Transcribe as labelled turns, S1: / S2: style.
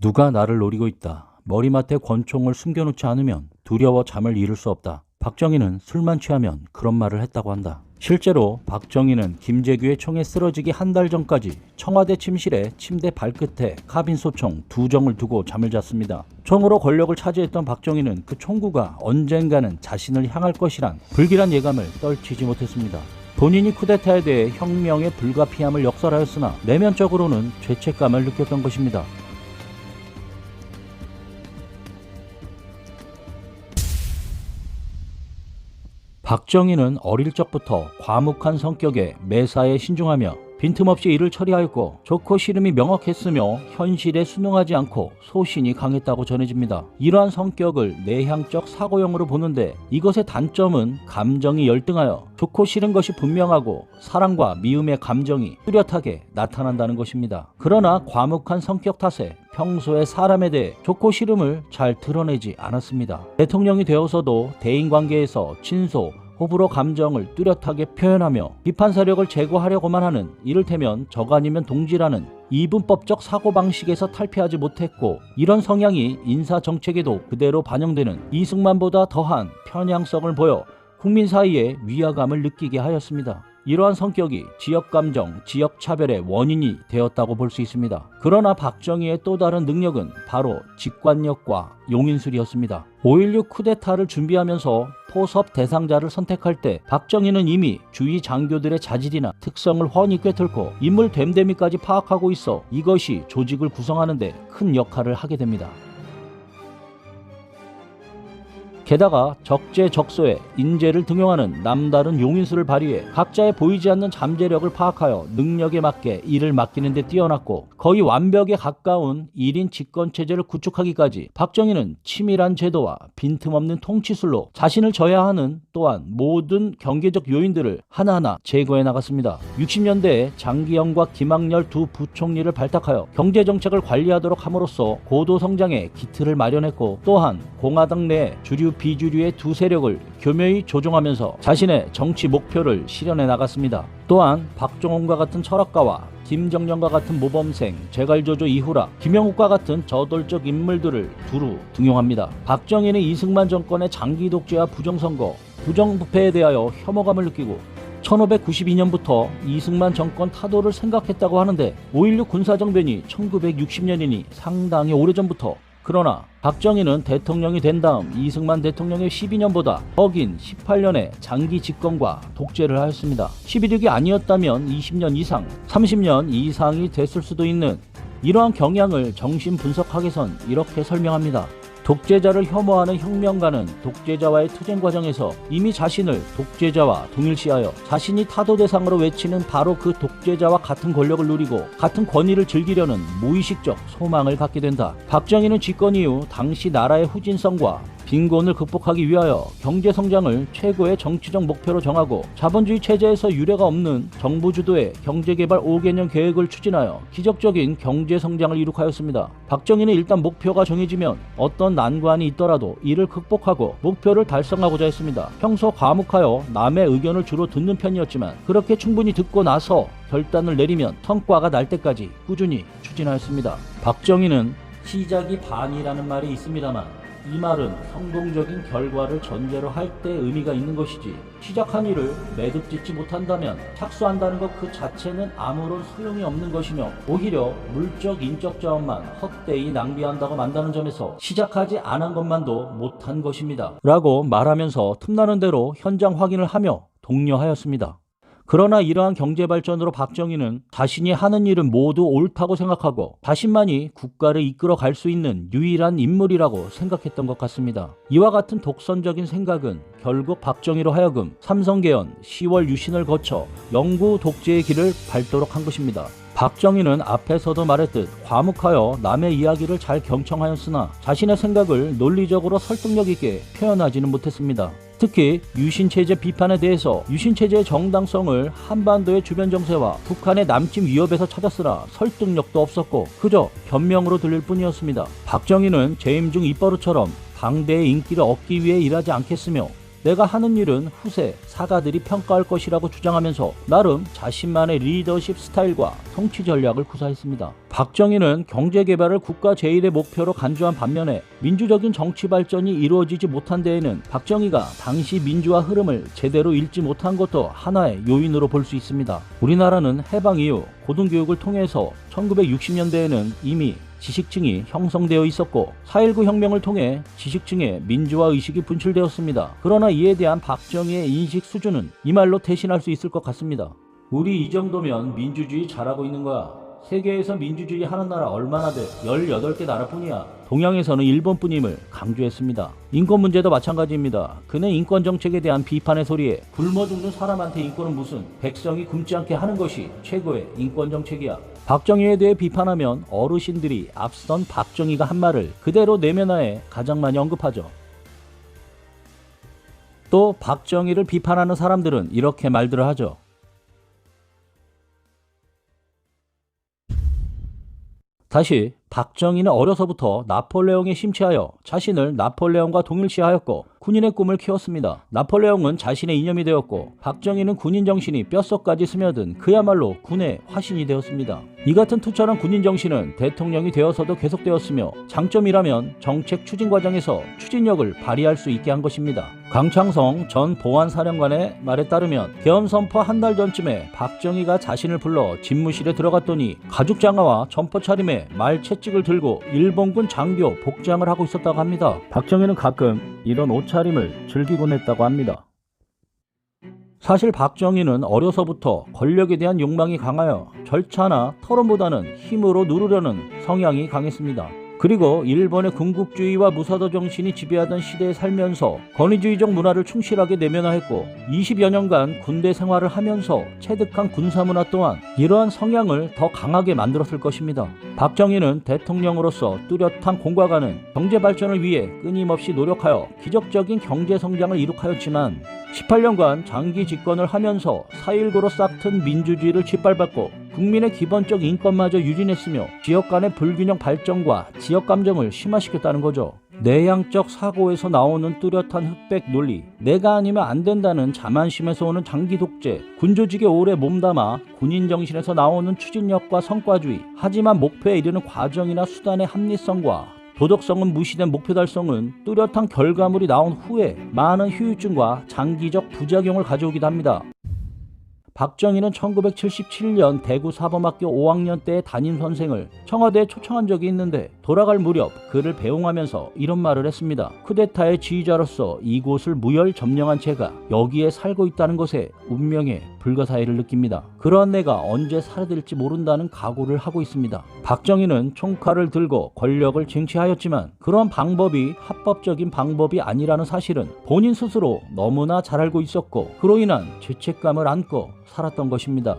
S1: 누가 나를 노리고 있다. 머리맡에 권총을 숨겨놓지 않으면 두려워 잠을 이룰 수 없다. 박정희는 술만 취하면 그런 말을 했다고 한다. 실제로 박정희는 김재규의 총에 쓰러지기 한 달 전까지 청와대 침실에 침대 발끝에 카빈 소총 2정을 두고 잠을 잤습니다. 총으로 권력을 차지했던 박정희는 그 총구가 언젠가는 자신을 향할 것이란 불길한 예감을 떨치지 못했습니다. 본인이 쿠데타에 대해 혁명의 불가피함을 역설하였으나 내면적으로는 죄책감을 느꼈던 것입니다. 박정희는 어릴 적부터 과묵한 성격에 매사에 신중하며 빈틈없이 일을 처리하였고 좋고 싫음이 명확했으며 현실에 순응하지 않고 소신이 강했다고 전해집니다. 이러한 성격을 내향적 사고형으로 보는데 이것의 단점은 감정이 열등하여 좋고 싫은 것이 분명하고 사랑과 미움의 감정이 뚜렷하게 나타난다는 것입니다. 그러나 과묵한 성격 탓에 평소에 사람에 대해 좋고 싫음을 잘 드러내지 않았습니다. 대통령이 되어서도 대인관계에서 친소, 호불호 감정을 뚜렷하게 표현하며 비판 세력을 제거하려고만 하는 이를테면 적 아니면 동지라는 이분법적 사고방식에서 탈피하지 못했고, 이런 성향이 인사정책에도 그대로 반영되는 이승만보다 더한 편향성을 보여 국민 사이에 위화감을 느끼게 하였습니다. 이러한 성격이 지역감정, 지역차별의 원인이 되었다고 볼 수 있습니다. 그러나 박정희의 또 다른 능력은 바로 직관력과 용인술이었습니다. 5.16 쿠데타를 준비하면서 포섭 대상자를 선택할 때 박정희는 이미 주위 장교들의 자질이나 특성을 훤히 꿰뚫고 인물 됨됨이까지 파악하고 있어 이것이 조직을 구성하는 데 큰 역할을 하게 됩니다. 게다가 적재적소에 인재를 등용하는 남다른 용인술을 발휘해 각자의 보이지 않는 잠재력을 파악하여 능력에 맞게 일을 맡기는 데 뛰어났고, 거의 완벽에 가까운 1인 집권체제를 구축하기까지 박정희는 치밀한 제도와 빈틈없는 통치술로 자신을 져야 하는 또한 모든 경계적 요인들을 하나하나 제거해 나갔습니다. 60년대에 장기영과 김학렬 두 부총리를 발탁하여 경제정책을 관리하도록 함으로써 고도성장의 기틀을 마련했고, 또한 공화당 내 주류 비주류의 두 세력을 교묘히 조종하면서 자신의 정치 목표를 실현해 나갔습니다. 또한 박정훈과 같은 철학가와 김정년과 같은 모범생, 제갈조조 이후라, 김영욱과 같은 저돌적 인물들을 두루 등용합니다. 박정희는 이승만 정권의 장기 독재와 부정선거, 부정부패에 대하여 혐오감을 느끼고 1592년부터 이승만 정권 타도를 생각했다고 하는데 5.16 군사정변이 1960년이니 상당히 오래전부터, 그러나 박정희는 대통령이 된 다음 이승만 대통령의 12년보다 더긴 18년의 장기 집권과 독재를 하였습니다. 11.6이 아니었다면 20년 이상, 30년 이상이 됐을 수도 있는 이러한 경향을 정신 분석학에선 이렇게 설명합니다. 독재자를 혐오하는 혁명가는 독재자와의 투쟁 과정에서 이미 자신을 독재자와 동일시하여 자신이 타도 대상으로 외치는 바로 그 독재자와 같은 권력을 누리고 같은 권위를 즐기려는 무의식적 소망을 갖게 된다. 박정희는 집권 이후 당시 나라의 후진성과 빈곤을 극복하기 위하여 경제성장을 최고의 정치적 목표로 정하고 자본주의 체제에서 유례가 없는 정부 주도의 경제개발 5개년 계획을 추진하여 기적적인 경제성장을 이룩하였습니다. 박정희는 일단 목표가 정해지면 어떤 난관이 있더라도 이를 극복하고 목표를 달성하고자 했습니다. 평소 과묵하여 남의 의견을 주로 듣는 편이었지만 그렇게 충분히 듣고 나서 결단을 내리면 성과가 날 때까지 꾸준히 추진하였습니다. 박정희는 시작이 반이라는 말이 있습니다만 이 말은 성공적인 결과를 전제로 할 때 의미가 있는 것이지, 시작한 일을 매듭짓지 못한다면 착수한다는 것 그 자체는 아무런 소용이 없는 것이며 오히려 물적 인적 자원만 헛되이 낭비한다고 만다는 점에서 시작하지 않은 것만도 못한 것입니다 라고 말하면서 틈나는 대로 현장 확인을 하며 독려하였습니다. 그러나 이러한 경제발전으로 박정희는 자신이 하는 일은 모두 옳다고 생각하고 자신만이 국가를 이끌어 갈 수 있는 유일한 인물이라고 생각했던 것 같습니다. 이와 같은 독선적인 생각은 결국 박정희로 하여금 삼성개헌, 10월 유신을 거쳐 영구 독재의 길을 밟도록 한 것입니다. 박정희는 앞에서도 말했듯 과묵하여 남의 이야기를 잘 경청하였으나 자신의 생각을 논리적으로 설득력 있게 표현하지는 못했습니다. 특히 유신체제 비판에 대해서 유신체제의 정당성을 한반도의 주변 정세와 북한의 남침 위협에서 찾았으나 설득력도 없었고 그저 변명으로 들릴 뿐이었습니다. 박정희는 재임 중 입버릇처럼 당대의 인기를 얻기 위해 일하지 않겠으며 내가 하는 일은 후세 사가들이 평가할 것이라고 주장하면서 나름 자신만의 리더십 스타일과 통치 전략을 구사했습니다. 박정희는 경제개발을 국가 제1의 목표로 간주한 반면에 민주적인 정치 발전이 이루어지지 못한 데에는 박정희가 당시 민주화 흐름을 제대로 읽지 못한 것도 하나의 요인으로 볼 수 있습니다. 우리나라는 해방 이후 고등교육을 통해서 1960년대에는 이미 지식층이 형성되어 있었고 4.19 혁명을 통해 지식층의 민주화 의식이 분출되었습니다. 그러나 이에 대한 박정희의 인식 수준은 이 말로 대신할 수 있을 것 같습니다. 우리 이 정도면 민주주의 잘하고 있는 거야. 세계에서 민주주의 하는 나라 얼마나 돼? 18개 나라뿐이야. 동양에서는 일본뿐임을 강조했습니다. 인권 문제도 마찬가지입니다. 그는 인권 정책에 대한 비판의 소리에 굶어 죽는 사람한테 인권은 무슨, 백성이 굶지 않게 하는 것이 최고의 인권 정책이야. 박정희에 대해 비판하면 어르신들이 앞선 박정희가 한 말을 그대로 내면화해 가장 많이 언급하죠. 또 박정희를 비판하는 사람들은 이렇게 말들을 하죠. 다시 박정희는 어려서부터 나폴레옹에 심취하여 자신을 나폴레옹과 동일시하였고 군인의 꿈을 키웠습니다. 나폴레옹은 자신의 이념이 되었고 박정희는 군인 정신이 뼛속까지 스며든 그야말로 군의 화신이 되었습니다. 이 같은 투철한 군인 정신은 대통령이 되어서도 계속되었으며 장점이라면 정책 추진 과정에서 추진력을 발휘할 수 있게 한 것입니다. 강창성 전 보안사령관의 말에 따르면 계엄 선포 한 달 전쯤에 박정희가 자신을 불러 집무실에 들어갔더니 가죽 장화와 점퍼 차림에 말 채찍을 들고 일본군 장교 복장을 하고 있었다고 합니다. 박정희는 가끔 이런 옷차림을 즐기곤 했다고 합니다. 사실 박정희는 어려서부터 권력에 대한 욕망이 강하여 절차나 토론보다는 힘으로 누르려는 성향이 강했습니다. 그리고 일본의 군국주의와 무사도 정신이 지배하던 시대에 살면서 권위주의적 문화를 충실하게 내면화했고 20여 년간 군대 생활을 하면서 체득한 군사문화 또한 이러한 성향을 더 강하게 만들었을 것입니다. 박정희는 대통령으로서 뚜렷한 공과가는 경제 발전을 위해 끊임없이 노력하여 기적적인 경제 성장을 이룩하였지만 18년간 장기 집권을 하면서 4.19로 싹튼 민주주의를 짓밟았고 국민의 기본적 인권마저 유린했으며 지역 간의 불균형 발전과 지역 감정을 심화시켰다는 거죠. 내향적 사고에서 나오는 뚜렷한 흑백 논리, 내가 아니면 안 된다는 자만심에서 오는 장기 독재, 군조직에 오래 몸담아 군인 정신에서 나오는 추진력과 성과주의, 하지만 목표에 이르는 과정이나 수단의 합리성과 도덕성은 무시된 목표 달성은 뚜렷한 결과물이 나온 후에 많은 후유증과 장기적 부작용을 가져오기도 합니다. 박정희는 1977년 대구 사범학교 5학년 때 담임 선생을 청와대에 초청한 적이 있는데 돌아갈 무렵 그를 배웅하면서 이런 말을 했습니다. 쿠데타의 지휘자로서 이곳을 무혈 점령한 제가 여기에 살고 있다는 것에 운명의 불가사의를 느낍니다. 그러한 내가 언제 사라질지 모른다는 각오를 하고 있습니다. 박정희는 총칼을 들고 권력을 쟁취하였지만 그런 방법이 합법적인 방법이 아니라는 사실은 본인 스스로 너무나 잘 알고 있었고 그로 인한 죄책감을 안고 살았던 것입니다.